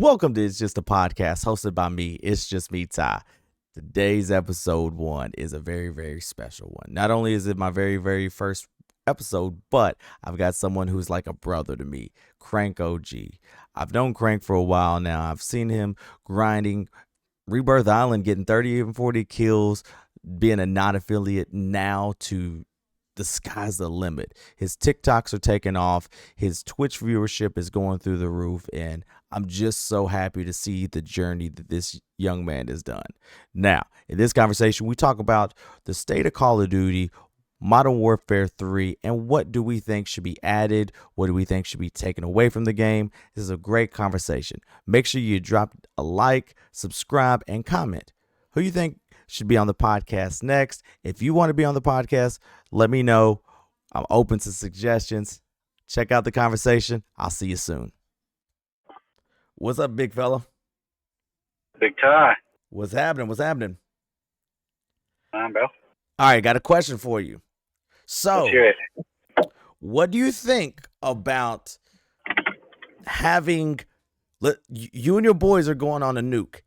Welcome to It's Just a Podcast, hosted by me, Itsjustmetye. Today's episode 1 is a very, very special one. Not only is it my very, very first episode, but I've got someone who's like a brother to me, CrankOG. I've known Crank for a while now. I've seen him grinding Rebirth Island, getting 30 and 40 kills, being a non-affiliate now to the sky's the limit. His TikToks are taking off. His Twitch viewership is going through the roof. And I'm just so happy to see the journey that this young man has done. Now, in this conversation, we talk about the state of Call of Duty, Modern Warfare 3, and what do we think should be added? What do we think should be taken away from the game? This is a great conversation. Make sure you drop a like, subscribe, and comment. Who you think should be on the podcast next? If you want to be on the podcast, let me know. I'm open to suggestions. Check out the conversation. I'll see you soon. What's up, big fella? Big Ty. What's happening? What's happening? Bro. All right, got a question for you. So, Let's hear it. what do you think about having you and your boys are going on a nuke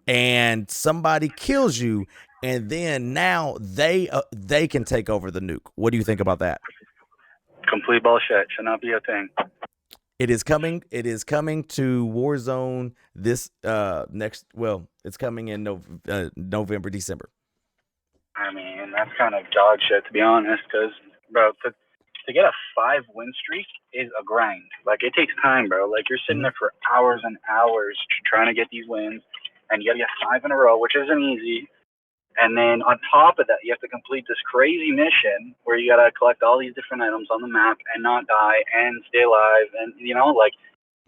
and somebody kills you and then now they can take over the nuke? What do you think about that? Complete bullshit. Should not be a thing. It is coming to Warzone this it's coming in November, December. I mean, that's kind of dog shit, to be honest, because, bro, to get a 5-win streak is a grind. Like, it takes time, bro. Like, you're sitting there for hours and hours trying to get these wins, and you got to get 5 in a row, which isn't easy. And then on top of that, you have to complete this crazy mission where you got to collect all these different items on the map and not die and stay alive. And,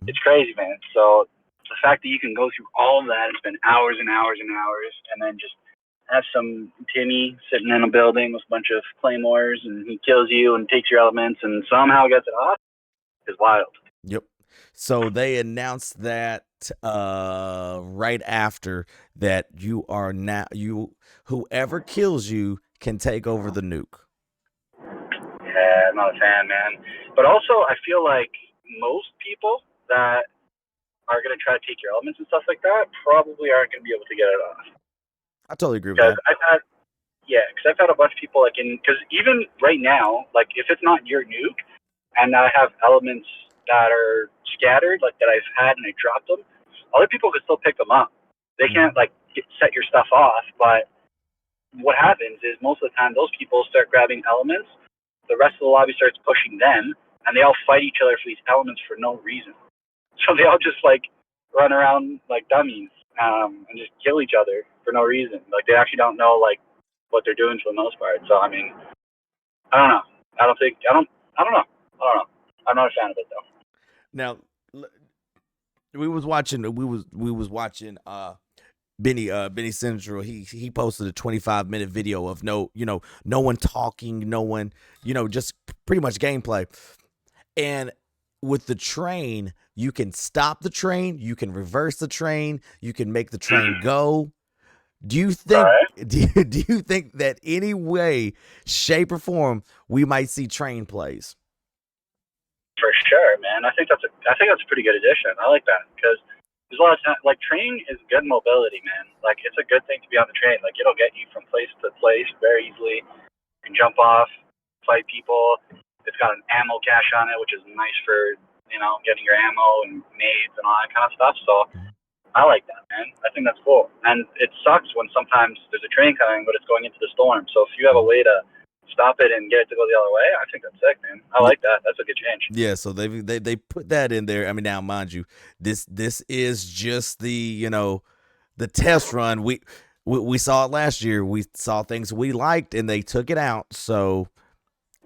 it's crazy, man. So the fact that you can go through all of that and spend hours and hours and hours and then just have some Timmy sitting in a building with a bunch of claymores and he kills you and takes your elements and somehow gets it off is wild. Yep. So they announced that right after that whoever kills you can take over the nuke. Yeah, I'm not a fan, man. But also, I feel like most people that are going to try to take your elements and stuff like that probably aren't going to be able to get it off. I totally agree with that. Because I've had a bunch of people because even right now, like if it's not your nuke and I have elements that are scattered, like that I've had and I dropped them, other people can still pick them up. They can't set your stuff off, but what happens is most of the time those people start grabbing elements, the rest of the lobby starts pushing them, and they all fight each other for these elements for no reason. So they all just run around like dummies and just kill each other for no reason. Like they actually don't know what they're doing for the most part. So I mean, I don't know. I don't know. I'm not a fan of it though. Now, we was watching Benny Central. He posted a 25-minute video of no one talking, no one, just pretty much gameplay. And with the train, you can stop the train, you can reverse the train, you can make the train go. Do you think do you think that any way, shape, or form we might see train plays? For sure, man. I think that's a pretty good addition. I like that because there's a lot of time. Like train is good mobility, man. Like it's a good thing to be on the train. Like it'll get you from place to place very easily. You can jump off, fight people. It's got an ammo cache on it, which is nice for getting your ammo and nades and all that kind of stuff. So I like that, man. I think that's cool. And it sucks when sometimes there's a train coming, but it's going into the storm. So if you have a way to stop it and get it to go the other way, I think that's sick, man. I like that. That's a good change. Yeah, so they put that in there. I mean, now mind you, this is just the the test run. We saw it last year. We saw things we liked and they took it out. So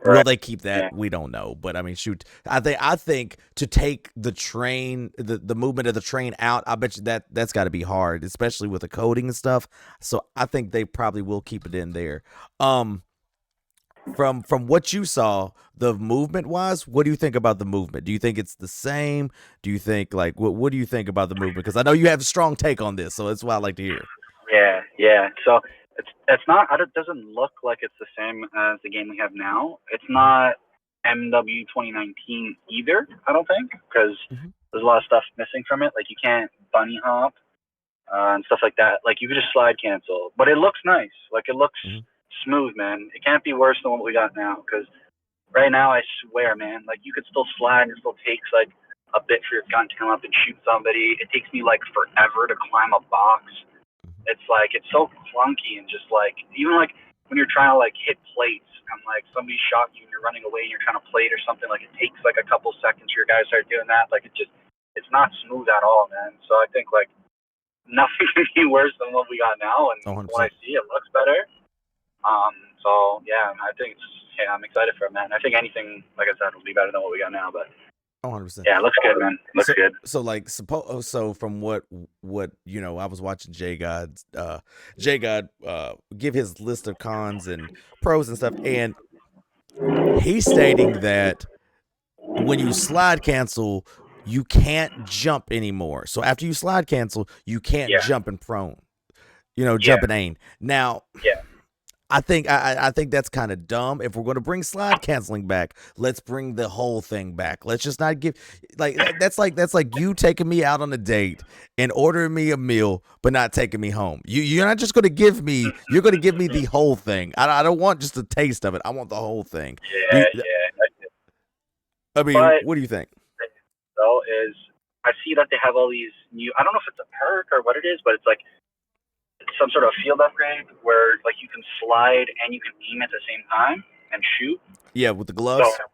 will they keep that? Yeah. We don't know. But I mean, shoot, I think to take the train, the movement of the train out, I bet you that's got to be hard, especially with the coding and stuff. So I think they probably will keep it in there. From what you saw, the movement wise, what do you think about the movement? Do you think it's the same? Do you think what do you think about the movement? Because I know you have a strong take on this, so that's what I like to hear. Yeah. So it's not. It doesn't look like it's the same as the game we have now. It's not Mw 2019 either. I don't think because there's a lot of stuff missing from it. Like you can't bunny hop and stuff like that. Like you could just slide cancel, but it looks nice. Like it looks smooth, man. It can't be worse than what we got now. Because right now, I swear, man, like you could still slide and it still takes like a bit for your gun to come up and shoot somebody. It takes me like forever to climb a box. It's like it's so clunky and just like even like when you're trying to like hit plates and like somebody shot you and you're running away and you're trying to plate or something, like it takes like a couple seconds for your guys to start doing that. Like it's not smooth at all, man. So I think like nothing can be worse than what we got now, and 100%. when I see it looks better. So yeah, I think I'm excited for it, man. I think anything, like I said, will be better than what we got now, but 100%. yeah, it looks good, man. Looks good. So like so from what you know, I was watching J God give his list of cons and pros and stuff, and he's stating that when you slide cancel, you can't jump anymore. So after you slide cancel, you can't jump and prone. You know, jump and aim. Now, I think that's kind of dumb. If we're going to bring slide canceling back, let's bring the whole thing back. Let's just not give that's like you taking me out on a date and ordering me a meal but not taking me home. You're not just going to give me. You're going to give me the whole thing. I don't want just a taste of it. I want the whole thing. Yeah. I mean, what do you think? Though is I see that they have all these new. I don't know if it's a perk or what it is, but it's like some sort of field upgrade where like you can slide and you can aim at the same time and shoot. Yeah, with the gloves. So,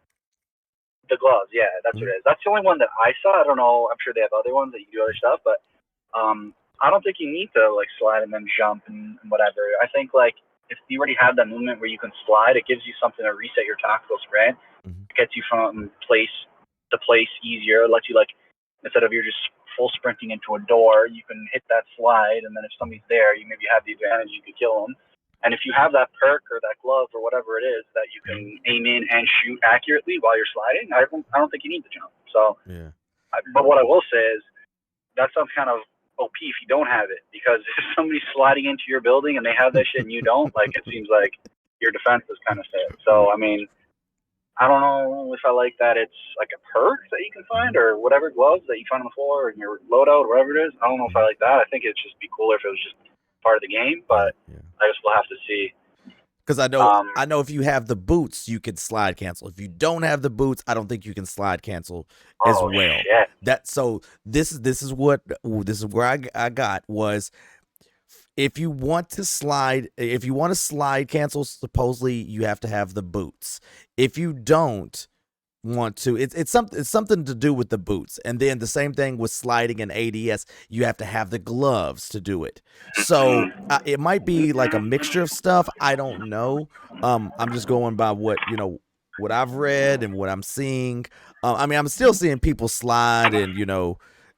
the gloves, yeah, that's what it is. That's the only one that I saw. I don't know. I'm sure they have other ones that you can do other stuff, but I don't think you need to like slide and then jump and whatever. I think like if you already have that movement where you can slide, it gives you something to reset your tactical spread. It gets you from place to place easier. It lets you like instead of you're just full sprinting into a door, you can hit that slide, and then if somebody's there, you maybe have the advantage. You could kill them. And if you have that perk or that glove or whatever it is that you can aim in and shoot accurately while you're sliding, I don't think you need to jump. So, but what I will say is that sounds kind of OP if you don't have it, because if somebody's sliding into your building and they have that shit and you don't, like it seems like your defense is kind of set. So, I mean, I don't know if I like that it's like a perk that you can find or whatever gloves that you find on the floor and your loadout, whatever it is. I don't know if I like that. I think it'd just be cooler if it was just part of the game, but I guess we'll have to see. Because I know if you have the boots, you can slide cancel. If you don't have the boots, I don't think you can slide cancel as well. Shit. This is where I got was if you want to slide cancel, supposedly you have to have the boots. If you don't want to, it's something to do with the boots. And then the same thing with sliding in ADS, you have to have the gloves to do it. So it might be like a mixture of stuff. I don't know. I'm just going by what I've read and what I'm seeing. I mean, I'm still seeing people slide and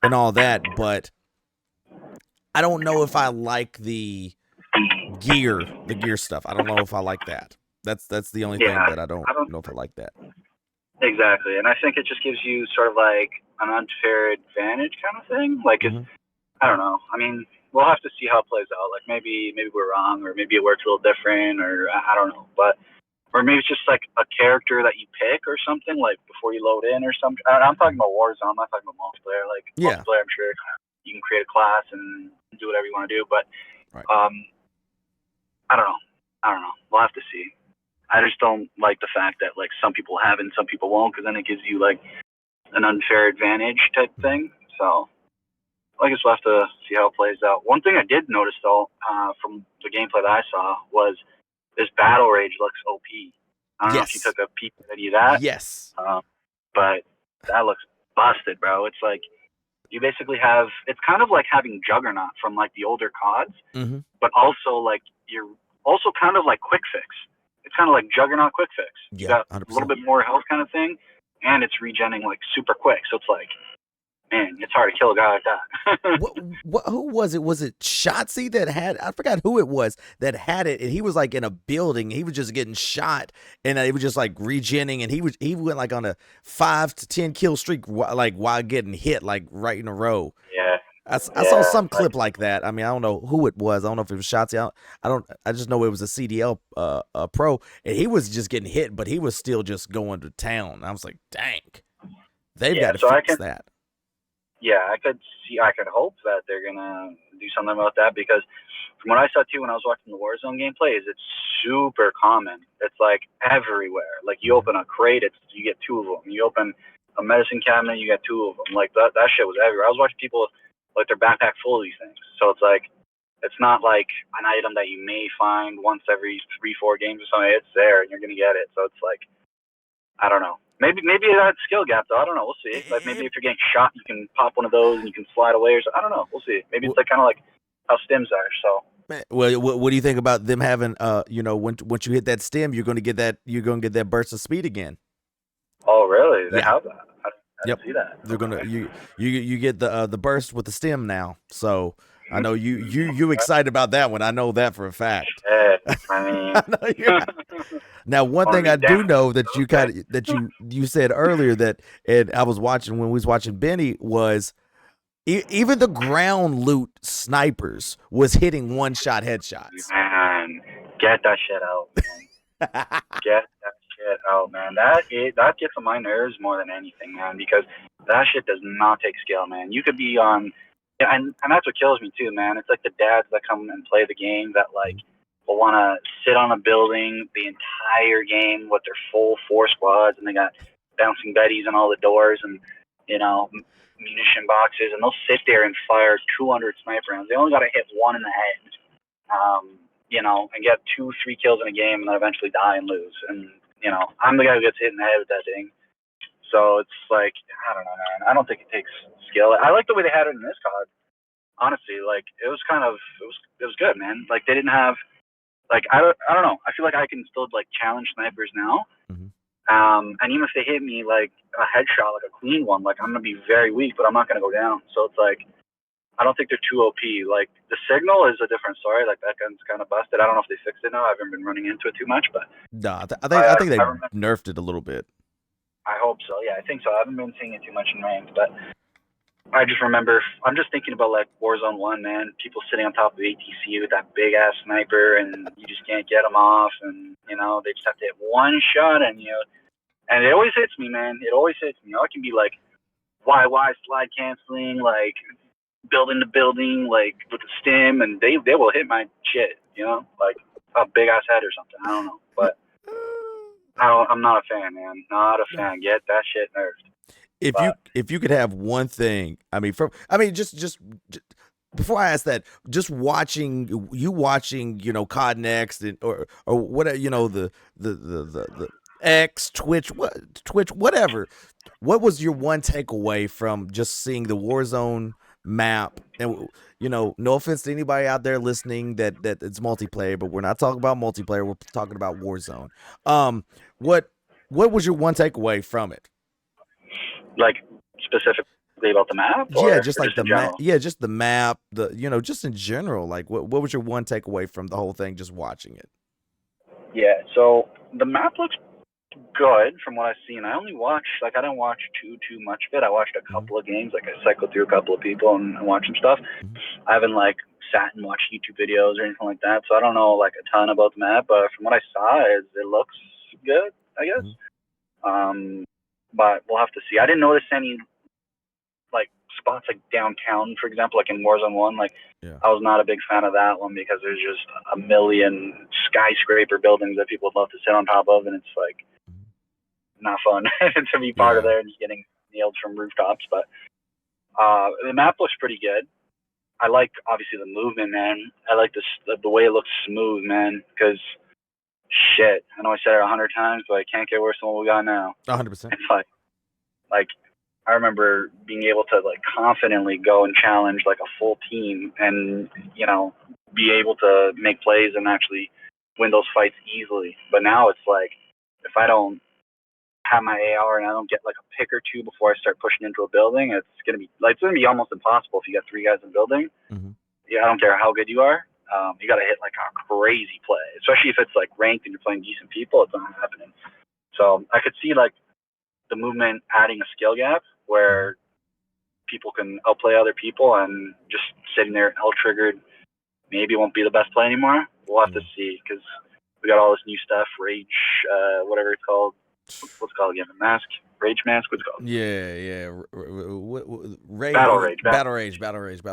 and all that, but I don't know if I like the gear stuff. I don't know if I like that. That's the only thing that I don't know if I like that. Exactly, and I think it just gives you sort of like an unfair advantage kind of thing. Like, I don't know. I mean, we'll have to see how it plays out. Like, maybe we're wrong, or maybe it works a little different, or I don't know. But or maybe it's just like a character that you pick or something, like before you load in or something. I'm talking about Warzone. I'm not talking about multiplayer. Like multiplayer, I'm sure you can create a class and do whatever you want to do. But I don't know. We'll have to see. I just don't like the fact that like some people have it and some people won't, because then it gives you like an unfair advantage type thing. So I guess we'll have to see how it plays out. One thing I did notice though, from the gameplay that I saw, was this battle rage looks OP. I don't know if you took a peek at any of that. Yes. But that looks busted, bro. It's like you basically have, it's kind of like having Juggernaut from like the older CODs, but also like you're also kind of like Quick Fix. It's kind of like Juggernaut Quick Fix. You got 100%. a little bit more health kind of thing, and it's regenning like super quick. So it's like, man, it's hard to kill a guy like that. Who was it? Was it Shotzi that had? I forgot who it was that had it, and he was like in a building. He was just getting shot, and it was just like regenning, and he went like on a 5 to 10 kill streak, like while getting hit like right in a row. Yeah. I saw some clip like that. I mean, I don't know who it was. I don't know if it was Shotzi. I just know it was a CDL pro, and he was just getting hit, but he was still just going to town. I was like, dang, they've got to fix that. Yeah, I could see. I could hope that they're gonna do something about that, because from what I saw too when I was watching the Warzone gameplay, is it's super common. It's like everywhere. Like you open a crate, you get 2 of them. You open a medicine cabinet, you get 2 of them. Like that shit was everywhere. I was watching people like their backpack full of these things. So it's like, it's not like an item that you may find once every 3-4 games or something. It's there and you're gonna get it. So it's like, I don't know. Maybe that's skill gap though. I don't know. We'll see. Like maybe if you're getting shot, you can pop one of those and you can slide away or something. I don't know. We'll see. Maybe it's like kind of like how stims are. So. Well, what do you think about them having once you hit that stem, you're gonna get that burst of speed again? Oh really? They have that. I didn't see that. They're gonna you get the burst with the stem now. So I know you excited about that one. I know that for a fact. I mean, now one thing I do know that you said earlier that, and I was watching when we was watching Benny, was even the ground loot snipers was hitting one-shot headshots. Man, get that shit out. Man. Get that shit out, man. That gets on my nerves more than anything, man, because that shit does not take skill, man. You could be on, and that's what kills me too, man. It's like the dads that come and play the game that like will want to sit on a building the entire game with their full 4 squads, and they got bouncing betties on all the doors, and munition boxes, and they'll sit there and fire 200 sniper rounds. They only got to hit 1 in the head, and get 2-3 kills in a game, and then eventually die and lose. And I'm the guy who gets hit in the head with that thing. So it's like, I don't know, man. I don't think it takes skill. I like the way they had it in this COD. Honestly, like it was good, man. Like they didn't have, like I don't know. I feel like I can still like challenge snipers now. Mm-hmm. And even if they hit me like a headshot, like a clean one, like I'm gonna be very weak, but I'm not gonna go down. So it's like, I don't think they're too OP. Like the signal is a different story. Like that gun's kind of busted. I don't know if they fixed it now. I haven't been running into it too much, but no, I think they nerfed it a little bit. I hope so. Yeah, I think so. I haven't been seeing it too much in ranked, but I just remember, I'm just thinking about like Warzone 1, man. People sitting on top of ATC with that big ass sniper, and you just can't get them off, and they just have to hit one shot, and and it always hits me, man. It always hits me. I can be like YY slide canceling, like building to building, like with the stim, and they will hit my shit, like a big ass head or something. I don't know, but I'm not a fan, man. Not a fan. Get that shit nerfed. If you could have one thing, just before I ask that, just watching COD Next or whatever, the X, Twitch, whatever. What was your one takeaway from just seeing the Warzone map? And no offense to anybody out there listening that it's multiplayer, but we're not talking about multiplayer. We're talking about Warzone. What was your one takeaway from it? Like specifically about the map? Just like the map. Yeah, just the map. Just in general. Like, what was your one takeaway from the whole thing? Just watching it. Yeah. So the map looks good from what I've seen. I only watched, I didn't watch too much of it. I watched a couple of games. Like I cycled through a couple of people and watched some stuff. Mm-hmm. I haven't sat and watched YouTube videos or anything like that, so I don't know a ton about the map. But from what I saw, it looks good, I guess. Mm-hmm. But we'll have to see. I didn't notice any spots like downtown, for example, like in Warzone 1. I was not a big fan of that one because there's just a million skyscraper buildings that people would love to sit on top of, and it's not fun to be part of there and just getting nailed from rooftops. But the map looks pretty good. I like, obviously, the movement, man. I like the way it looks smooth, man, because shit, I know I said it 100 times, but I can't get worse than what we got now. 100%. It's like I remember being able to confidently go and challenge a full team and be able to make plays and actually win those fights easily. But now it's if I don't have my AR and I don't get a pick or two before I start pushing into a building, it's gonna be almost impossible if you got 3 guys in the building. Mm-hmm. Yeah, I don't care how good you are. You got to hit a crazy play, especially if it's ranked and you're playing decent people. It's not happening. So I could see the movement adding a skill gap where people can outplay other people, and just sitting there L-triggered maybe won't be the best play anymore. We'll have to see, because we got all this new stuff, Rage, whatever it's called. What's it called again? Mask? Rage Mask, what's it called? Yeah. Battle Rage. Battle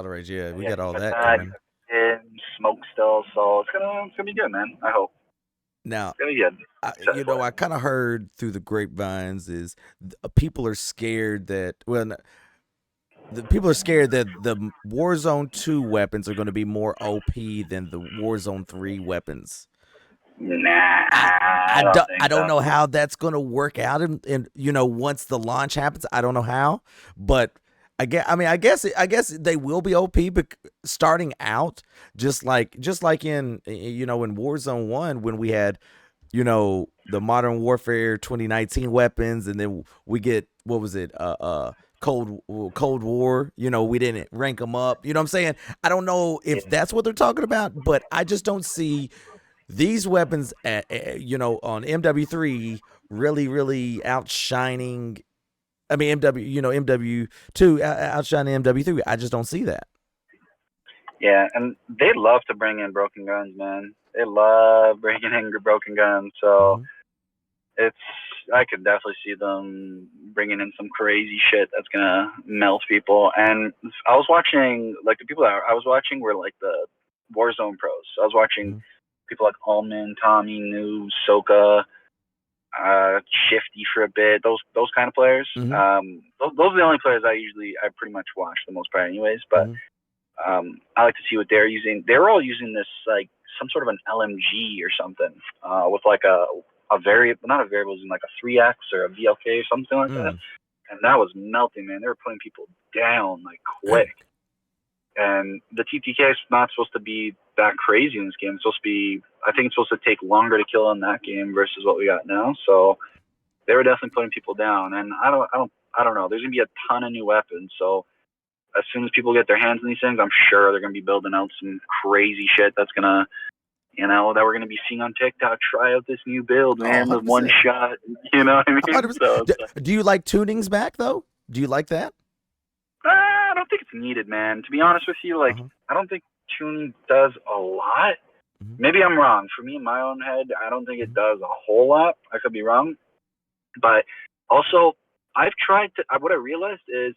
Rage. Yeah, we Yeah, got all but that coming. smoke still, so it's gonna be good, man. I hope Now, it's gonna be good. I kind of heard through the grapevines is people are scared that the people are scared that the Warzone 2 weapons are going to be more OP than the Warzone 3 weapons. Nah, I don't think I don't so. know how that's going to work out, and once the launch happens, I don't know how, but I guess they will be OP, but starting out, just like in in Warzone 1 when we had the Modern Warfare 2019 weapons, and then we get what was it Cold War, we didn't rank them up, you know what I'm saying? I don't know if that's what they're talking about, but I just don't see these weapons on MW3 really outshining, I mean MW2 outshining MW3. I just don't see that. Yeah, and they love to bring in broken guns, man. They love bringing in broken guns, so I could definitely see them bringing in some crazy shit that's gonna melt people. And I was watching, like, the people that I was watching were like the Warzone pros. I was watching people like Allman, Tommy, Noob, Soka, Shifty for a bit. Those kind of players. Those are the only players I pretty much watch the most part, anyways. But I like to see what they're using. They're all using this like some sort of an LMG or something with like not a variable, using like a 3X or a VLK or something like that. And that was melting, man. They were putting people down like quick. And the TTK is not supposed to be that crazy in this game. It's supposed to be, I think it's supposed to take longer to kill in that game versus what we got now. So they were definitely putting people down. And I don't know. There's gonna be a ton of new weapons. So as soon as people get their hands on these things, I'm sure they're gonna be building out some crazy shit that's gonna, that we're gonna be seeing on TikTok. Try out this new build, man. The one shot. You know what I mean? So, do you like tunings back though? Do you like that? I don't think it's needed, man. To be honest with you, like, I don't think tuning does a lot. Maybe I'm wrong. For me, in my own head, I don't think it does a whole lot. I could be wrong. But also, I've tried to, what I realized is,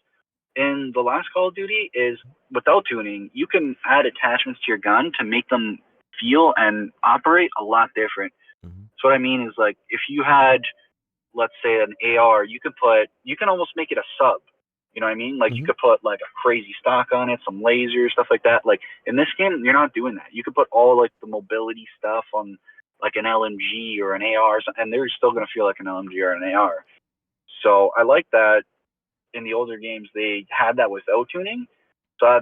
in the last Call of Duty, is without tuning, you can add attachments to your gun to make them feel and operate a lot different. So what I mean is, like, if you had, let's say, an AR, you can almost make it a sub. You know what I mean? Like, you could put like a crazy stock on it, some lasers, stuff like that. Like, in this game, you're not doing that. You could put all like the mobility stuff on like an LMG or an AR, and they're still going to feel like an LMG or an AR. So I like that in the older games they had that without tuning. So I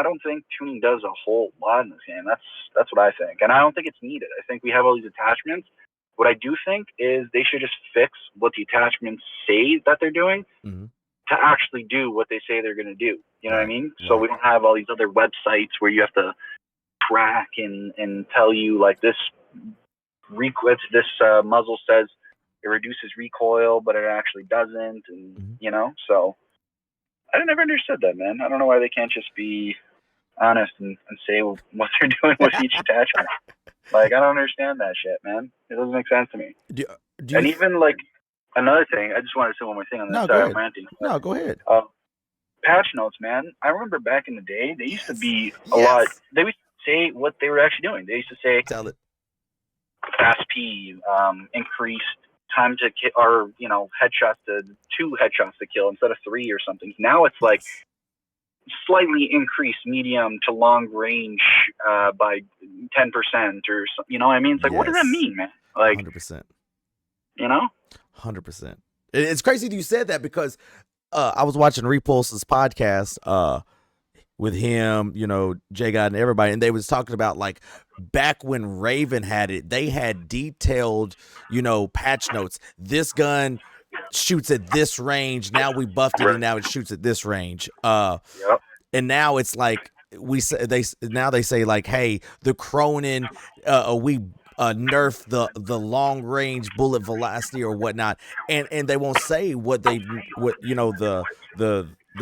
don't think tuning does a whole lot in this game. That's what I think, and I don't think it's needed. I think we have all these attachments. What I do think is they should just fix what the attachments say that they're doing to actually do what they say they're going to do. You know what I mean? So we don't have all these other websites where you have to track and tell you like this muzzle says it reduces recoil, but it actually doesn't, and so I never understood that, man. I don't know why they can't just be honest and say what they're doing with each attachment. Like, I don't understand that shit, man. It doesn't make sense to me. And even like another thing, I just want to say one more thing on this. Sorry, I'm ranting. No, go ahead. Patch notes, man. I remember back in the day, they used to be a lot. They would say what they were actually doing. They used to say, tell it. Fast P, increased time to kill, or headshots to 2 headshots to kill instead of 3 or something. Now it's like slightly increased medium to long range by 10% or something. You know what I mean? It's like, what does that mean, man? Like, 100%. 100%. It's crazy that you said that, because I was watching Repulse's podcast with him, J God and everybody, and they was talking about like back when Raven had it, they had detailed, patch notes. This gun shoots at this range. Now we buffed it, and now it shoots at this range. And now it's like they say like, hey, the Cronin, we nerf the long range bullet velocity or whatnot, and they won't say what the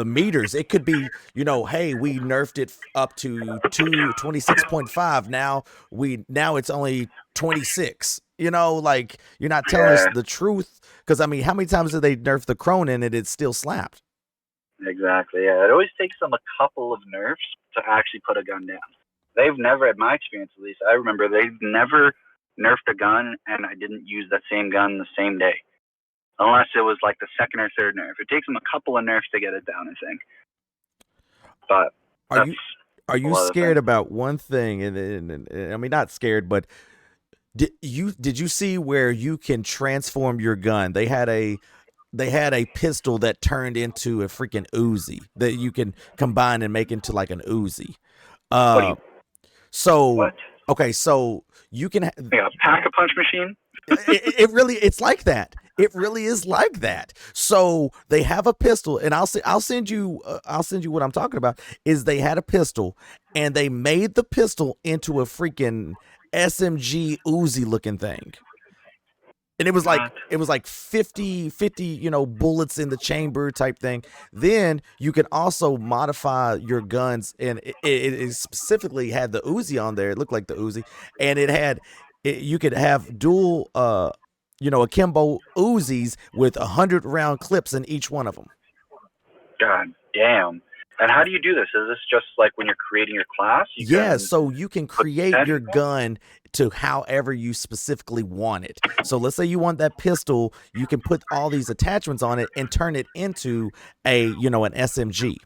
meters. It could be, hey, we nerfed it up to 26.5. Now it's only 26. You know, like you're not telling us the truth. Because I mean, how many times did they nerf the Cronin and it still slapped? Exactly. Yeah, it always takes them a couple of nerfs to actually put a gun down. They've never, in my experience at least, I remember they've never nerfed a gun and I didn't use that same gun the same day, unless it was like the second or third nerf. It takes them a couple of nerfs to get it down, I think. But are you scared about one thing? And I mean, not scared, but did you see where you can transform your gun? They had a pistol that turned into a freaking Uzi that you can combine and make into like an Uzi. So okay, so you can a pack-a-punch machine. It's like that. It really is like that. So they have a pistol, and I'll send you what I'm talking about. Is they had a pistol, and they made the pistol into a freaking SMG Uzi looking thing. And it was like 50, bullets in the chamber type thing. Then you can also modify your guns, and it specifically had the Uzi on there. It looked like the Uzi, and you could have dual, akimbo Uzis with 100-round clips in each one of them. God damn. And how do you do this? Is this just like when you're creating your class? So you can create your gun to however you specifically want it. So let's say you want that pistol, you can put all these attachments on it and turn it into an SMG.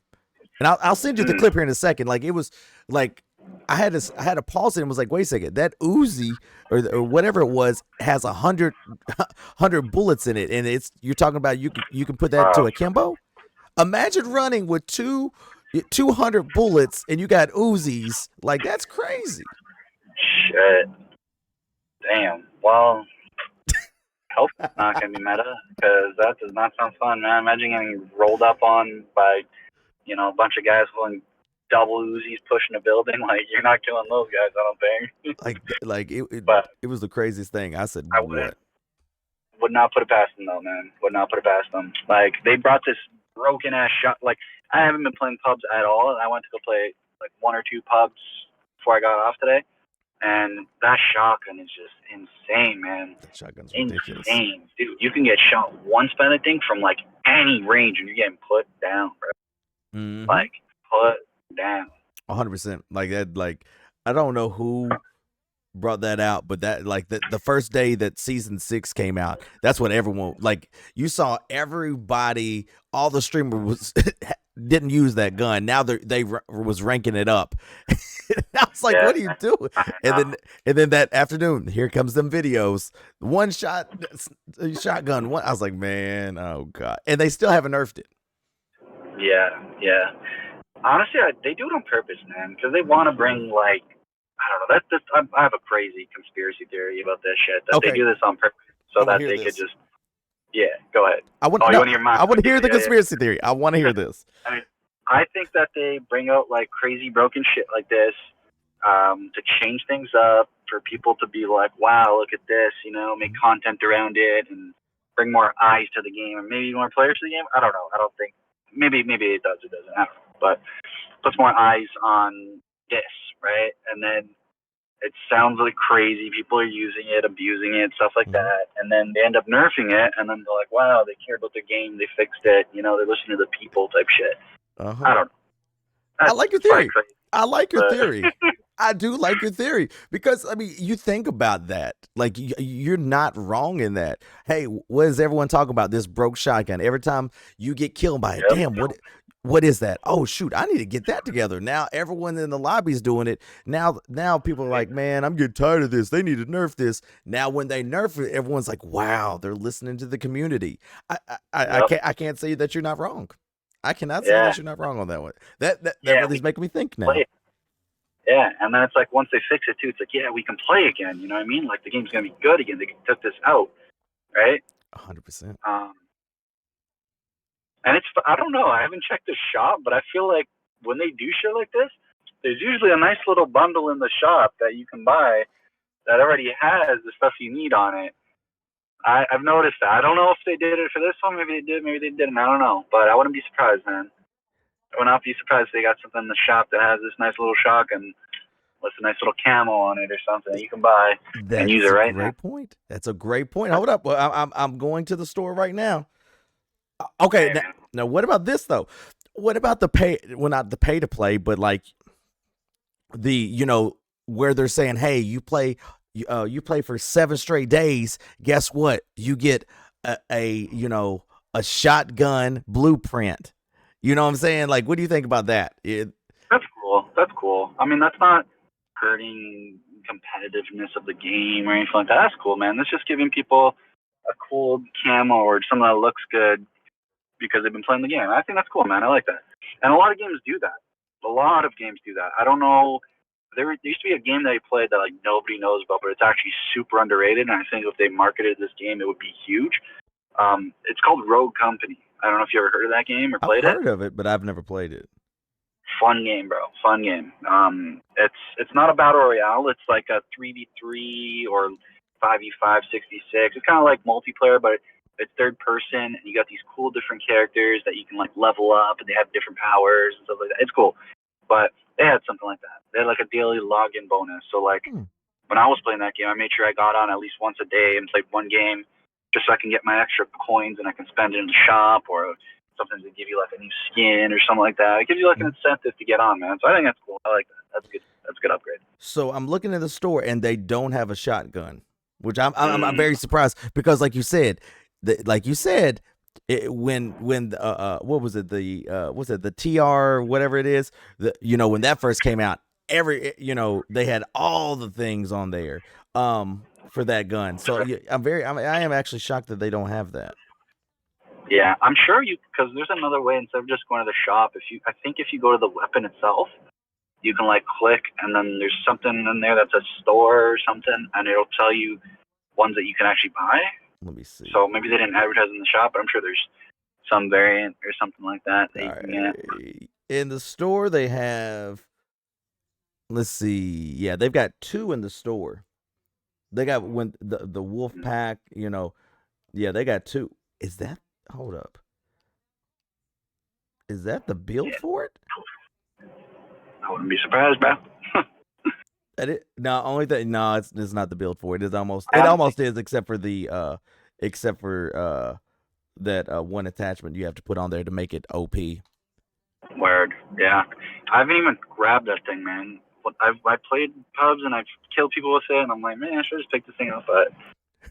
And I'll send you the clip here in a second. Like, it was like I had to pause it and was like, wait a second, that Uzi or whatever it was has 100 bullets in it, and you're talking about you can put that to akimbo. Imagine running with 200 bullets and you got Uzis. Like, that's crazy. Shit. Damn. Well, I hope it's not going to be meta, because that does not sound fun, man. Imagine getting rolled up on by, a bunch of guys holding double Uzis pushing a building. Like, you're not killing those guys, I don't think. It was the craziest thing. I said, what? Would not put it past them, though, man. Would not put it past them. Like, they brought this broken ass shot. Like, I haven't been playing pubs at all. I went to go play like 1 or 2 pubs before I got off today, and that shotgun is just insane, man. That shotgun's ridiculous. Insane, dude. You can get shot once by that thing from like any range, and you're getting put down, bro. Mm-hmm. Like, put down. 100%. Like that. Like, I don't know who brought that out, but that, like, the first day that season 6 came out, that's what everyone, like, you saw everybody, all the streamers didn't use that gun. Now they was ranking it up. I was like, what are you doing? And then that afternoon, here comes them videos. One shotgun. I was like, man, oh god. And they still haven't nerfed it. Yeah. Honestly, they do it on purpose, man, because they want to bring, like, I don't know. I have a crazy conspiracy theory about this shit. That they do this on purpose so that they could just. Yeah, go ahead. You want to hear mine? I want to hear the conspiracy theory. I want to hear this. I think that they bring out like crazy broken shit like this to change things up, for people to be like, wow, look at this, make content around it and bring more eyes to the game, and maybe more players to the game. I don't know. I don't think. Maybe it does. It doesn't. I don't know. But puts more eyes on this, right? And then it sounds like crazy. People are using it, abusing it, stuff like that. And then they end up nerfing it, and then they're like, wow, they care about the game, they fixed it, they're listening to the people type shit. I don't know. I like your theory. I like your theory. I do like your theory, because, I mean, you think about that. Like, you're not wrong in that. Hey, what is everyone talking about? This broke shotgun. Every time you get killed by it, damn, what is that? Oh, shoot, I need to get that together. Now everyone in the lobby is doing it. Now people are like, man, I'm getting tired of this. They need to nerf this. Now when they nerf it, everyone's like, wow, they're listening to the community. I can't say that you're not wrong. I cannot say that you're not wrong on that one. That really is making me think now. Yeah, and then it's like, once they fix it too, it's like, yeah, we can play again. You know what I mean? Like, the game's gonna be good again. They took this out, right? 100%. And I don't know, I haven't checked the shop, but I feel like when they do shit like this, there's usually a nice little bundle in the shop that you can buy that already has the stuff you need on it. I've noticed that. I don't know if they did it for this one. Maybe they did, maybe they didn't. I don't know. But I wouldn't be surprised, man. I would not be surprised if they got something in the shop that has this nice little shotgun with a nice little camo on it or something that you can buy and use it That's a right now. great point. That's a great point. Hold up. Well, I'm going to the store right now. Okay. Hey, Now, what about this though? What about the pay? Well, not the pay to play, but like the where they're saying, hey, you play for 7 straight days. Guess what? You get a shotgun blueprint. You know what I'm saying? Like, what do you think about that? That's cool. That's cool. I mean, that's not hurting competitiveness of the game or anything like that. That's cool, man. That's just giving people a cool camo or something that looks good because they've been playing the game. I think that's cool, man. I like that. And a lot of games do that. A lot of games do that. I don't know. There used to be a game that I played that like nobody knows about, but it's actually super underrated. And I think if they marketed this game, it would be huge. It's called Rogue Company. I don't know if you ever heard of that game or played it. I've heard of it, but I've never played it. Fun game, bro. Fun game. It's not a battle royale. It's like a 3v3 or 5v5, 66. It's kind of like multiplayer, but it's third person, and you got these cool different characters that you can like level up, and they have different powers and stuff like that. It's cool. But they had something like that. They had like a daily login bonus. So like when I was playing that game, I made sure I got on at least once a day and played one game just so I can get my extra coins and I can spend it in the shop, or sometimes they give you like a new skin or something like that. It gives you like an incentive to get on, man. So I think that's cool. I like that. That's good. That's a good upgrade. So I'm looking at the store and they don't have a shotgun, which I'm very surprised because, like you said, when what was it, the TR whatever it is, when that first came out, they had all the things on there for that gun. So I am actually shocked that they don't have that. Yeah, I'm sure because there's another way instead of just going to the shop. I think if you go to the weapon itself, you can like click, and then there's something in there that says store or something, and it'll tell you ones that you can actually buy. Let me see. So maybe they didn't advertise in the shop, but I'm sure there's some variant or something like that you can get. In the store, they have. Let's see. Yeah, they've got 2 in the store. They got the wolf pack. Yeah, they got 2. Is that? Hold up. Is that the build for it? I wouldn't be surprised, bro. No, it's not the build for it. It almost is, except for that one attachment you have to put on there to make it OP. Word, yeah. I haven't even grabbed that thing, man. I played pubs and I've killed people with it, and I'm like, man, I should just pick this thing up, but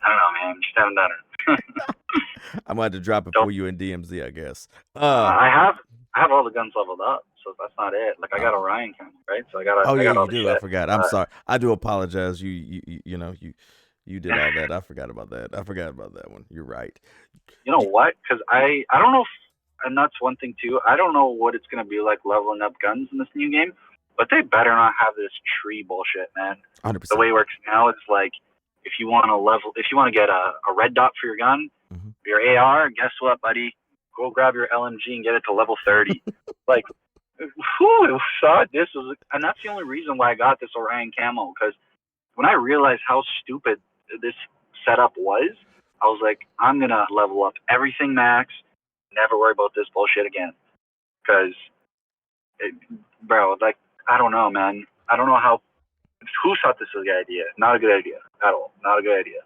I don't know, man. Just haven't done it. I'm going to drop it for you in DMZ, I guess. I have all the guns leveled up, so that's not it. Like I got a Ryan camera, right? So I got. Oh yeah, you do. I forgot. I'm sorry. I do apologize. You did all that. I forgot about that. I forgot about that one. You're right. You know what? Because I don't know, and that's one thing too. I don't know what it's gonna be like leveling up guns in this new game, but they better not have this tree bullshit, man. 100%. The way it works now, it's like if you want to get a red dot for your gun, your AR, guess what, buddy? Go grab your LMG and get it to level 30. Like, who thought this was? And that's the only reason why I got this Orion camo, because when I realized how stupid this setup was, I was like, I'm gonna level up everything max, never worry about this bullshit again. Because, bro, like, I don't know, man. I don't know who thought this was a good idea. Not a good idea at all. Not a good idea.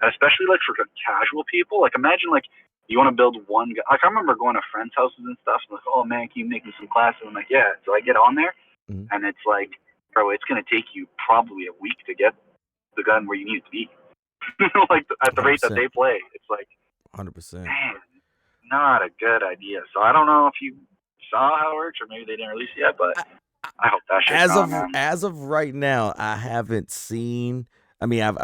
And especially like for casual people. Like, imagine like you want to build one gun. Like, I remember going to friends' houses and stuff. And like, oh man, can you make me some classes? I'm like, yeah. So I get on there, and it's like, bro, it's gonna take you probably a week to get the gun where you need it to be. Like at the rate that they play, it's like 100%. Man, not a good idea. So I don't know if you saw how it works, or maybe they didn't release it yet, but I hope that shit's as of right now, I haven't seen. I mean, I've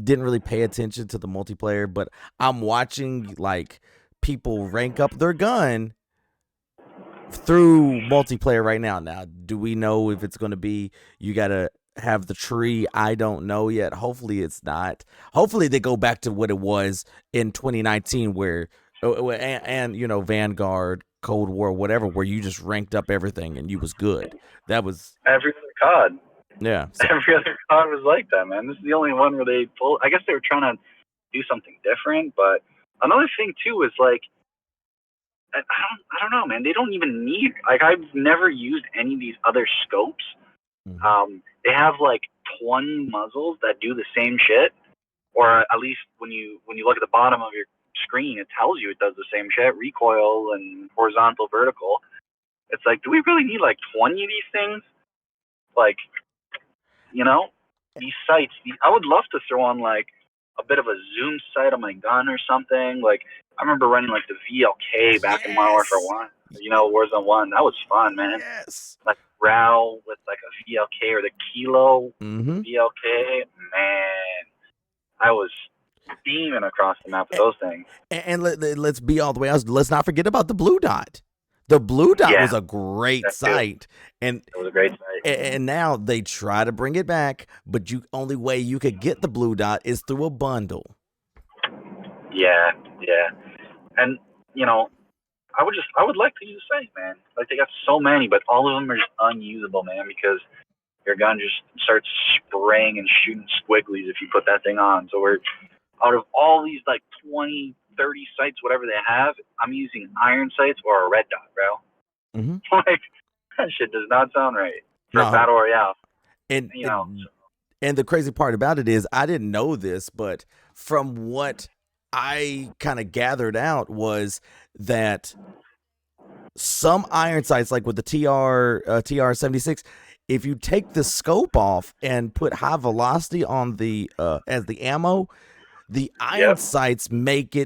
didn't really pay attention to the multiplayer, but I'm watching like people rank up their gun through multiplayer right now. Now, do we know if it's going to be you got to have the tree? I don't know yet. Hopefully it's not. Hopefully they go back to what it was in 2019 where and Vanguard, Cold War, whatever, where you just ranked up everything and you was good. That was every other COD. Yeah. So. Every other COD was like that, man. This is the only one where they pull. I guess they were trying to do something different, but another thing too is like, I don't know, man. They don't even need, like, I've never used any of these other scopes They have like 20 muzzles that do the same shit, or at least when you look at the bottom of your screen, it tells you it does the same shit: recoil and horizontal, vertical. It's like, do we really need like 20 of these things? Like, you know, these sights. I would love to throw on like a bit of a zoom sight on my gun or something. Like, I remember running like the VLK back in Modern Warfare 1. Warzone 1. That was fun, man. Yes. Like RAL with like a VLK or the Kilo Mm-hmm. VLK. Man, I was beaming across the map with those things. And let's be all the way honest. Let's not forget about the blue dot. The blue dot was a great sight, and it was a great sight. And now they try to bring it back, but only way you could get the blue dot is through a bundle. Yeah, and I would like to use the sight, man. Like, they got so many, but all of them are just unusable, man, because your gun just starts spraying and shooting squigglies if you put that thing on. So we're out of all these like 20, 30 sights, whatever they have, I'm using iron sights or a red dot, bro. Mm-hmm. Like, that shit does not sound right for a battle royale. And the crazy part about it is, I didn't know this, but from what I kind of gathered out was that some iron sights, like with the TR-76, if you take the scope off and put high velocity on the as the ammo, the iron sights make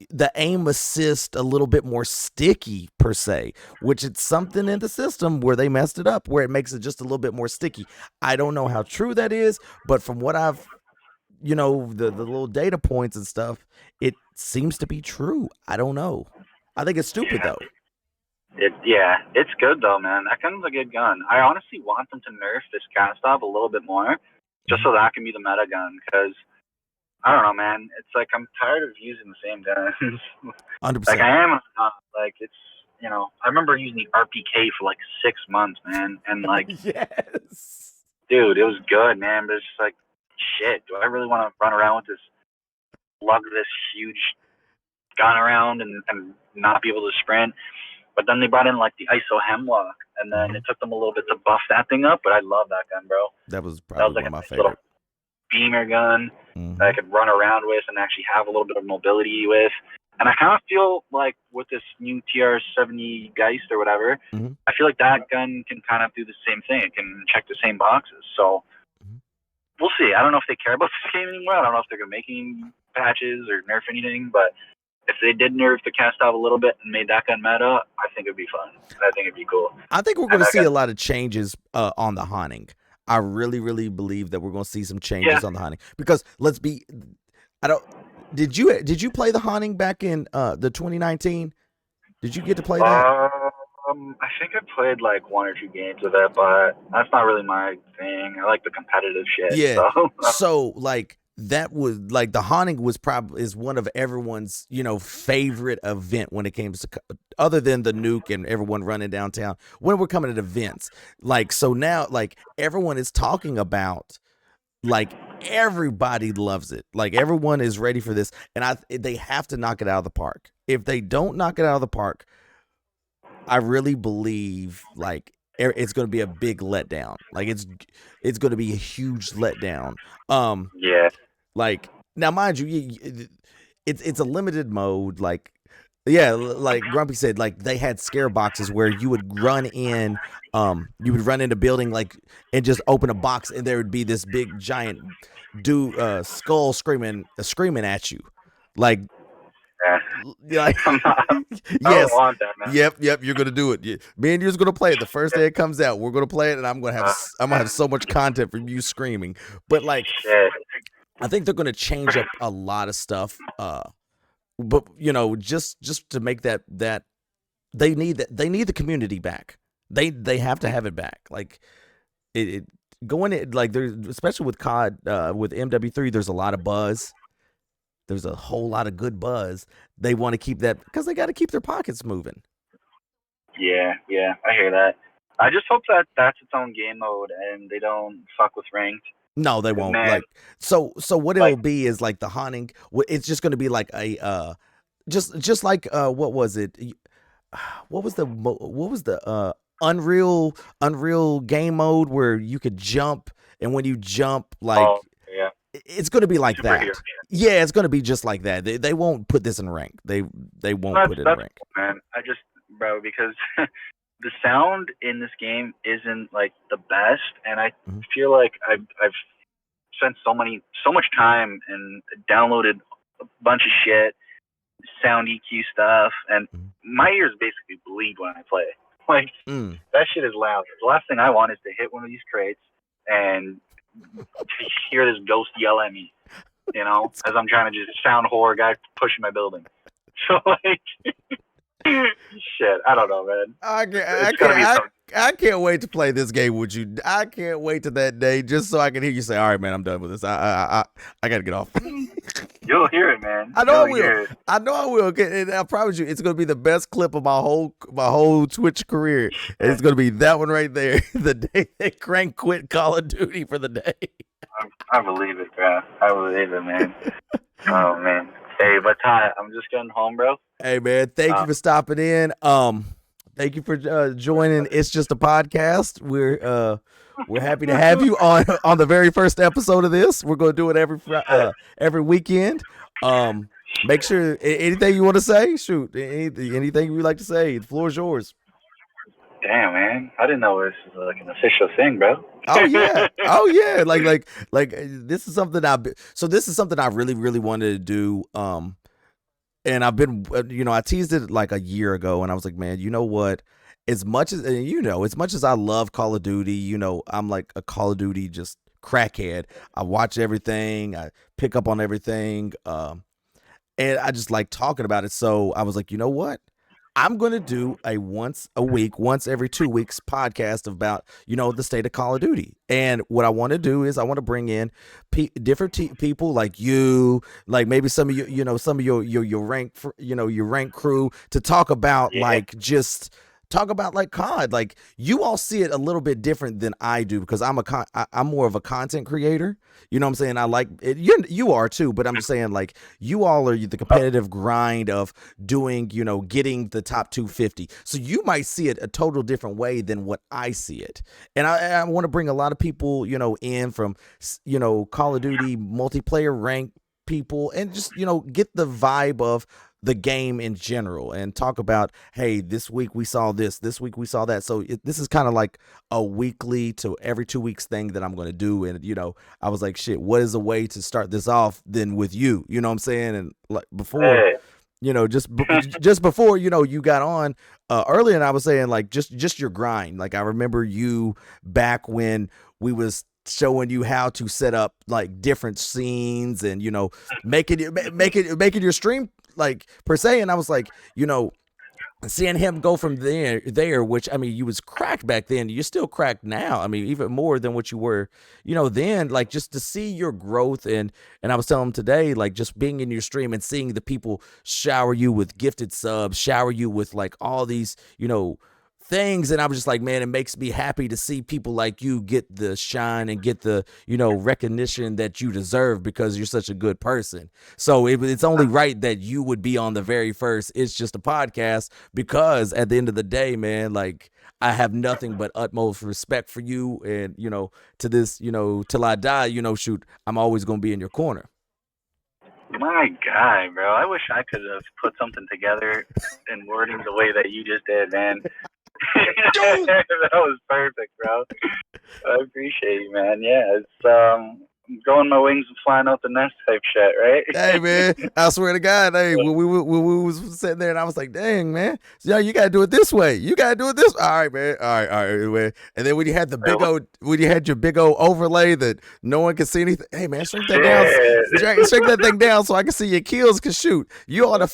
the aim assist a little bit more sticky per se, which it's something in the system where they messed it up, where it makes it just a little bit more sticky. I don't know how true that is, but from what I've, the little data points and stuff, it seems to be true. I don't know. I think it's stupid though. It's good though, man. That gun's a good gun. I honestly want them to nerf this cast-off a little bit more, just so that can be the meta gun, because I don't know, man. It's like I'm tired of using the same guns. 100%. Like, I am. Like, it's, I remember using the RPK for like 6 months, man, and like, yes, dude, it was good, man. But it's just like, shit. Do I really want to run around with this huge gun around and not be able to sprint? But then they brought in like the ISO Hemlock, and then it took them a little bit to buff that thing up. But I love that gun, bro. That was probably one of my favorite. Beamer gun that I could run around with and actually have a little bit of mobility with. And I kind of feel like with this new TR-70 Geist or whatever, I feel like that gun can kind of do the same thing. It can check the same boxes. So we'll see. I don't know if they care about this game anymore. I don't know if they're going to make any patches or nerf anything, but if they did nerf the cast off a little bit and made that gun meta, I think it'd be fun. I think it'd be cool. I think we're going to see a lot of changes on the hunting. I really, really believe that we're going to see some changes on the hunting, because did you play the hunting back in the 2019? Did you get to play that? I think I played like 1 or 2 games of it, but that's not really my thing. I like the competitive shit. Yeah. So like, that was like, the haunting is one of everyone's favorite event when it comes to, other than the nuke and everyone running downtown, when we're coming at events. Like, so now, like, everyone is talking about, like, everybody loves it, like everyone is ready for this, and they have to knock it out of the park. If they don't knock it out of the park, I really believe like it's going to be a big letdown. Like, it's going to be a huge letdown. Like, now, mind you, it's a limited mode. Like, like Grumpy said, like, they had scare boxes where you would run in a building, like, and just open a box, and there would be this big giant skull screaming at you. Like, like, yes, I don't want that, man. Yep, you're gonna do it. Me and you's gonna play it the first day it comes out. We're gonna play it, and I'm gonna have so much content from you screaming. But like, I think they're gonna change up a lot of stuff. But just to make that they need the community back. They have to have it back. Like, it going in, like, there's, especially with COD, with Mw3, there's a lot of buzz. There's a whole lot of good buzz. They want to keep that because they got to keep their pockets moving. Yeah, I hear that. I just hope that that's its own game mode and they don't fuck with ranked. No, they won't. Man. Like, so what it'll be is like the haunting. It's just going to be like a just like what was it? What was the Unreal game mode where you could jump, and when you jump, like Oh yeah, it's going to be like superhero. that. Yeah, it's going to be just like that. They won't put this in rank. They won't put it in rank. Cool, man. Bro, because the sound in this game isn't like the best, and I feel like I've spent so much time and downloaded a bunch of shit, sound EQ stuff, and my ears basically bleed when I play. Like that shit is loud. The last thing I want is to hit one of these crates and to hear this ghost yell at me, you know, as I'm trying to just sound horror guy pushing my building. So like, shit, I don't know, man. I can't wait to play this game with you. I can't wait to that day just so I can hear you say, "All right, man, I'm done with this. I got to get off." You'll hear it, man. I know I will. I know I will. And I promise you, it's going to be the best clip of my whole Twitch career. And it's going to be that one right there. The day that Crank quit Call of Duty for the day. I believe it, bro. I believe it, man. Oh man. Hey, but Ty, I'm just getting home, bro. Hey, man, thank you for stopping in. Thank you for joining It's Just a Podcast. We're happy to have you on the very first episode of this. We're going to do it every weekend. Make sure anything you want to say, shoot. Anything you'd like to say, the floor is yours. Damn, man, I didn't know this was like an official thing, bro. Oh yeah. Like this is something I really wanted to do. And I've been, I teased it like a year ago, and I was like, man, you know what? As much as I love Call of Duty, I'm like a Call of Duty just crackhead. I watch everything, I pick up on everything, and I just like talking about it. So I was like, you know what? I'm going to do a once every 2 weeks podcast about, the state of Call of Duty. And what I want to do is I want to bring in different people like you, like maybe some of you, some of your rank, your rank crew to talk about talk about like COD. Like you all see it a little bit different than I do because I'm more of a content creator. You know what I'm saying? I like it. You are too, but I'm just saying like you all are the competitive grind of doing, getting the top 250. So you might see it a total different way than what I see it. And I want to bring a lot of people, in from, Call of Duty multiplayer rank people and just, get the vibe of the game in general and talk about, hey, this week we saw this week we saw that. So this is kind of like a weekly to every 2 weeks thing that I'm going to do. And, I was like, shit, what is a way to start this off than with you? You know what I'm saying? And like before, just before, you got on earlier and I was saying like, just your grind. Like I remember you back when we was showing you how to set up like different scenes and, making your stream like per se. And I was like, seeing him go from there, which I mean, you was cracked back then. You're still cracked now. I mean, even more than what you were, then. Like just to see your growth, and I was telling him today, like just being in your stream and seeing the people shower you with gifted subs, shower you with like all these, things, and I was just like, man, it makes me happy to see people like you get the shine and get the recognition that you deserve because you're such a good person. So it's only right that you would be on the very first It's Just a Podcast, because at the end of the day, man, like I have nothing but utmost respect for you, and to this, till I die, shoot, I'm always gonna be in your corner. My guy, bro, I wish I could have put something together in wording the way that you just did, man. That was perfect, bro. I appreciate you, man. Yeah, it's growing my wings and flying out the nest type shit, right? Hey, man, I swear to God, hey, when we was sitting there and I was like, dang, man, so, you gotta do it this way. You gotta do it this. All right, man. All right, man. And then when you had your big old overlay that no one can see anything, hey, man, shrink that down. Shrink that thing down so I can see your kills. Cause shoot, you're on a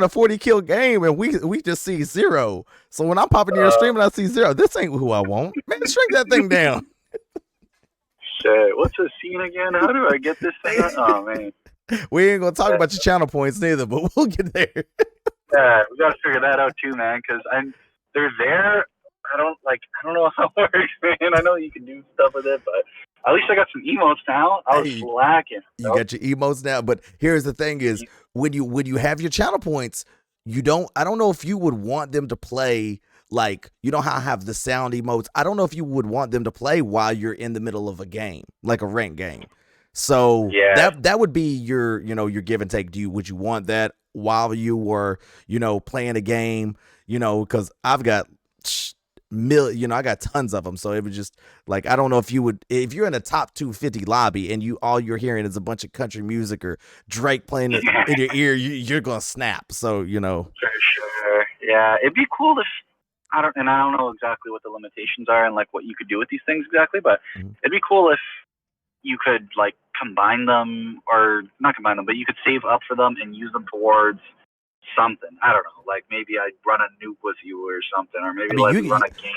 40 kill game and we just see 0. So when I'm popping in your stream and I see 0, this ain't who I want. Man, shrink that thing down. Shit, what's the scene again? How do I get this thing? Oh man, we ain't gonna talk about your channel points neither, but we'll get there. Yeah, we gotta figure that out too, man. Cause they're there. I don't know how it works, man. I know you can do stuff with it, but at least I got some emotes now. I was slacking. You got your emotes now, but here's the thing: is when you have your channel points, I don't know if you would want them to play like, you know how I have the sound emotes. I don't know if you would want them to play while you're in the middle of a game, like a ranked game. So Yeah. that would be your, you know, your give and take. Would you want that while you were, you know, playing a game? You know, because I've got I got tons of them. So it was just like, I don't know if you would, if you're in a top 250 lobby and all you're hearing is a bunch of country music or Drake playing in your ear, you're gonna snap. So, you know, for sure. Yeah, it'd be cool if I don't know exactly what the limitations are and like what you could do with these things exactly, but it'd be cool if you could like combine them, or not combine them, but you could save up for them and use them towards something. I don't know, like maybe I'd run a nuke with you or something, or maybe run a game.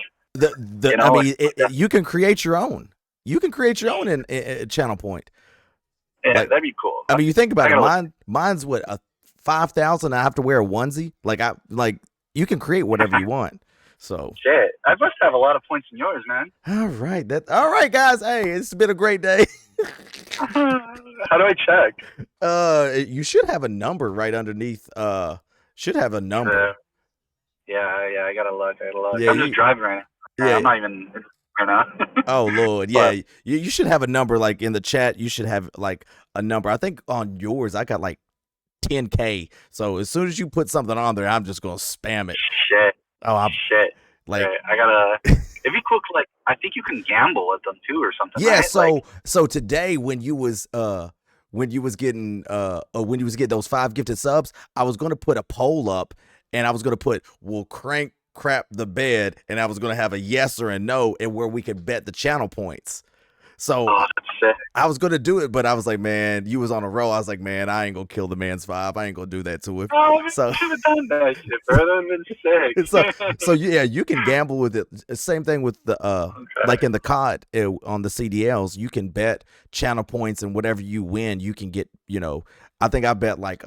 You can create your own. You can create your own in Channel Point. Yeah, like, that'd be cool. I mean, you think about it. Mine's what, a 5,000. I have to wear a onesie. Like you can create whatever you want. So shit, I must have a lot of points in yours, man. All right, guys. Hey, it's been a great day. How do I check? You should have a number right underneath. Should have a number. Yeah. I gotta look. Yeah, I'm just driving right now. Yeah, I'm not even right now. Oh Lord, yeah. You should have a number, like in the chat. You should have like a number. I think on yours, I got like 10K. So as soon as you put something on there, I'm just gonna spam it. Shit. Oh, shit. Like, I gotta. It'd be cool. Like, I think you can gamble with them too, or something. Yeah. Right? So today, when you was getting those 5 gifted subs, I was gonna put a poll up, and I was gonna put, will Crank crap the bed, and I was gonna have a yes or a no, and where we could bet the channel points. So I was gonna do it, but I was like, man, you was on a roll. I was like, man, I ain't gonna kill the man's 5. I ain't gonna do that to him. Oh, so you should have done that shit, bro. That would have been sick. So yeah, you can gamble with it. Same thing with the like in the COD on the CDLs, you can bet channel points, and whatever you win, you can get. You know, I think I bet like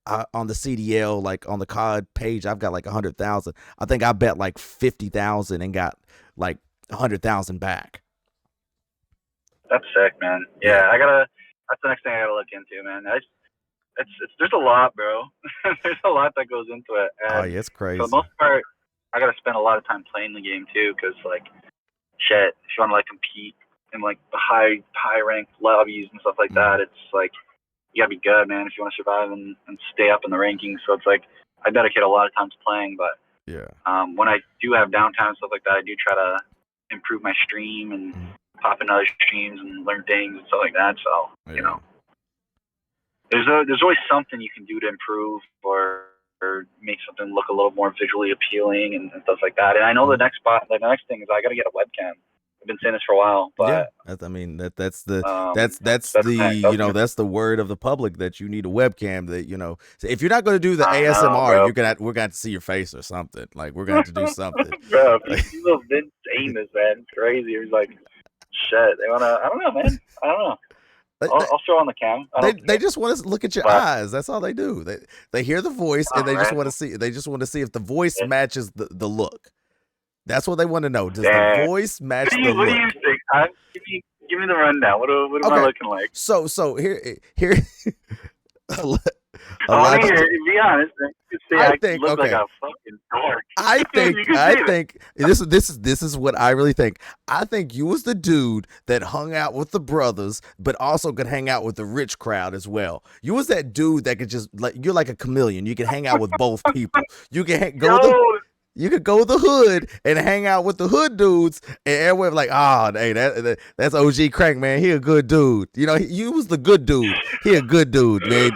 on the CDL, like on the COD page, I've got like 100,000. I think I bet like 50,000 and got like 100,000 back. That's sick, man. Yeah, that's the next thing I gotta look into, man. There's a lot, bro. There's a lot that goes into it. And it's crazy. for the most part, I gotta spend a lot of time playing the game too, because like, shit, if you want to like compete in like the high ranked lobbies and stuff like that, it's like you gotta be good, man, if you want to survive and stay up in the rankings. So it's like I dedicate a lot of time to playing, but when I do have downtime and stuff like that, I do try to improve my stream and pop in other streams and learn things and stuff like that. So you know, there's always something you can do to improve or make something look a little more visually appealing and stuff like that. And I know the next thing is I got to get a webcam. I've been saying this for a while, but that's the word of the public, that you need a webcam. That, you know, so if you're not going to do the ASMR, we're going to see your face or something. Like, we're going to do something. Bro, these little Vince Amos, man, it's crazy. He's like, shit, they wanna. I don't know, man. I don't know. I'll throw on the cam. They just want to look at your eyes. That's all they do. They hear the voice, and they just want to see. They just want to see if the voice matches the look. That's what they want to know. Does the voice match the look? What do you think? Give me the rundown. What am I looking like? So here. Be honest. I look like a fucking dork. I think this is what I really think. I think you was the dude that hung out with the brothers, but also could hang out with the rich crowd as well. You was that dude that could just, like, you're like a chameleon. You can hang out with both people. You can you could go to the hood and hang out with the hood dudes, and everyone like, hey, that's OG Crank, man. He a good dude. You know, you was the good dude. He a good dude, man.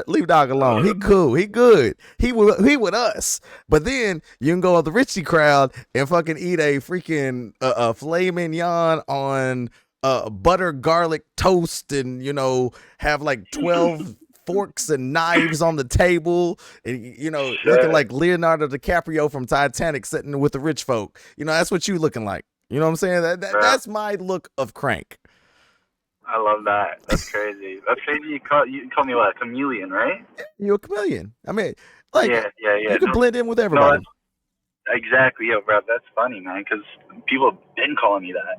Leave dog alone. He cool. He good. He with us. But then you can go on the Richie crowd and fucking eat a freaking filet mignon on butter garlic toast, and, you know, have like 12 forks and knives on the table, and, you know, looking like Leonardo DiCaprio from Titanic sitting with the rich folk. You know, that's what you looking like. You know what I'm saying? That's my look of Crank. I love that. That's crazy. That's crazy. You call me what? A chameleon, right? You're a chameleon. I mean, like, yeah. You can blend in with everybody. No, exactly, yo, bro. That's funny, man, because people have been calling me that.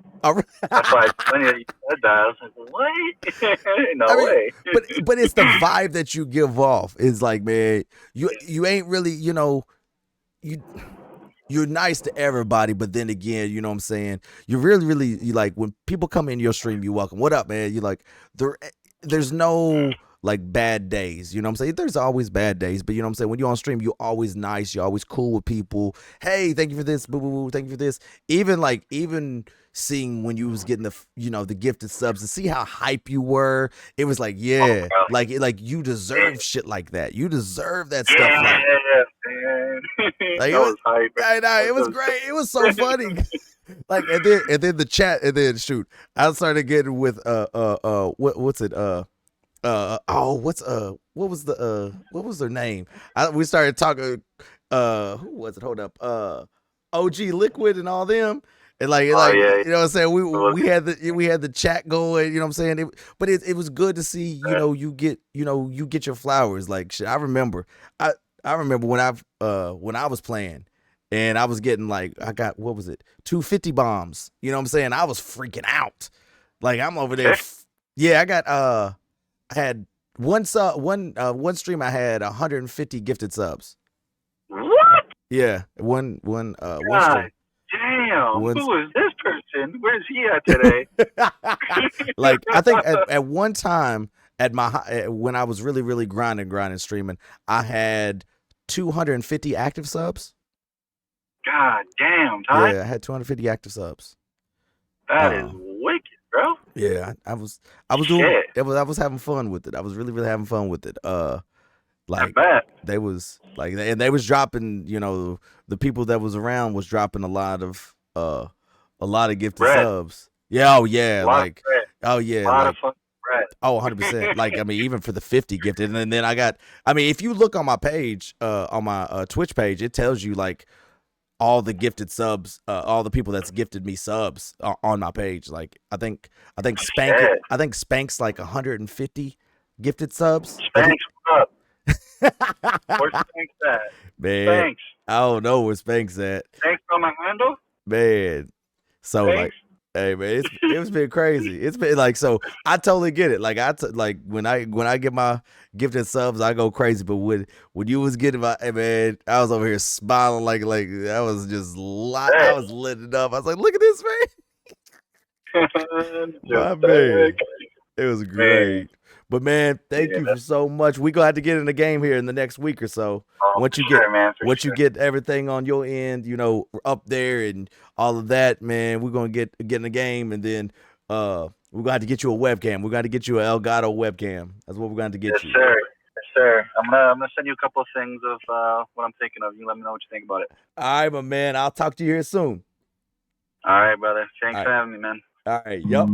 That's why it's funny that you said that. I was like, what? No way. but it's the vibe that you give off. It's like, man, you ain't really, you know, you're nice to everybody, but then again, you know what I'm saying? You really, you like when people come in your stream, you welcome. What up, man? You like there's no like bad days. You know what I'm saying? There's always bad days, but you know what I'm saying? When you're on stream, you're always nice. You're always cool with people. Hey, thank you for this. Boo boo boo. Thank you for this. Even seeing when you was getting the gifted subs and see how hype you were, it was like, yeah, like you deserve shit like that. You deserve that stuff like. Man. Like that was hype. I know, it was great. It was so funny. Like and then the chat and then shoot, I started getting with what's it what was their name? We started talking who was it? Hold up. OG Liquid and all them. And you know what I'm saying? We had the chat going, you know what I'm saying? But it was good to see, you get your flowers. Like shit, I remember when I was playing and I was getting I got, what was it? 250 bombs. You know what I'm saying? I was freaking out. Like I'm over there. Yeah, I got I had one stream I had 150 gifted subs. What? Yeah, one stream. Damn, who is this person? Where's he at today? I think at one time when I was really grinding streaming, I had 250 active subs. God damn, Ty. Yeah, I had 250 active subs. That is wicked, bro. Yeah, I was doing I was having fun with it. I was really having fun with it. They was and they was dropping, the people that was around was dropping a lot of gifted subs. Yeah, oh yeah, a lot of fucking bread. Oh, 100%. I mean, even for the 50 gifted, and then if you look on my page, on my Twitch page, it tells you all the gifted subs, all the people that's gifted me subs on my page. I think Spank's 150 gifted subs. Spank's up. Where's Spank's at? Man, Spanks. I don't know where Spank's at. Spank's on my handle? Man. So Spanks? hey man, it's been crazy. It's been so I totally get it. When I get my gifted subs, I go crazy. But when you was getting man, I was over here smiling like I was just I was lit it up. I was like, look at this man. My man. It was great. Man. But man, thank you for so much. We gonna have to get in the game here in the next week or so. Once you get everything on your end, up there and all of that, man, we're gonna get in the game, and then we're gonna have to get you a webcam. We're gonna get you an Elgato webcam. That's what we're gonna have to get you. Yes, sir. I'm gonna send you a couple of things of what I'm thinking of. You let me know what you think about it. All right, my man. I'll talk to you here soon. All right, brother. Thanks for having me, man. All right. Yup.